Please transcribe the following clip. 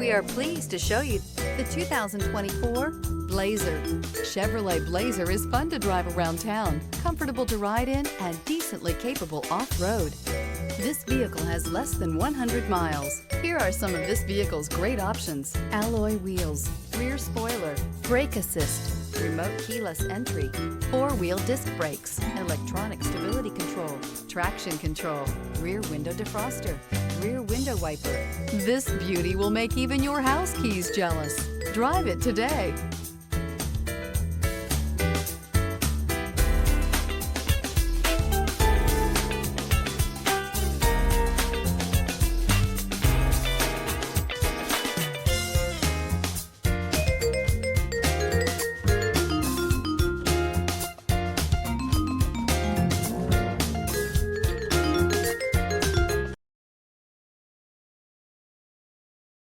We are pleased to show you the 2024 Blazer. Chevrolet Blazer is fun to drive around town, comfortable to ride in, and decently capable off-road. This vehicle has less than 100 miles. Here are some of this vehicle's great options: alloy wheels, rear spoiler, brake assist, remote keyless entry, four-wheel disc brakes, electronic stability control, traction control, rear window defroster, rear window wiper. This beauty will make even your house keys jealous. Drive it today.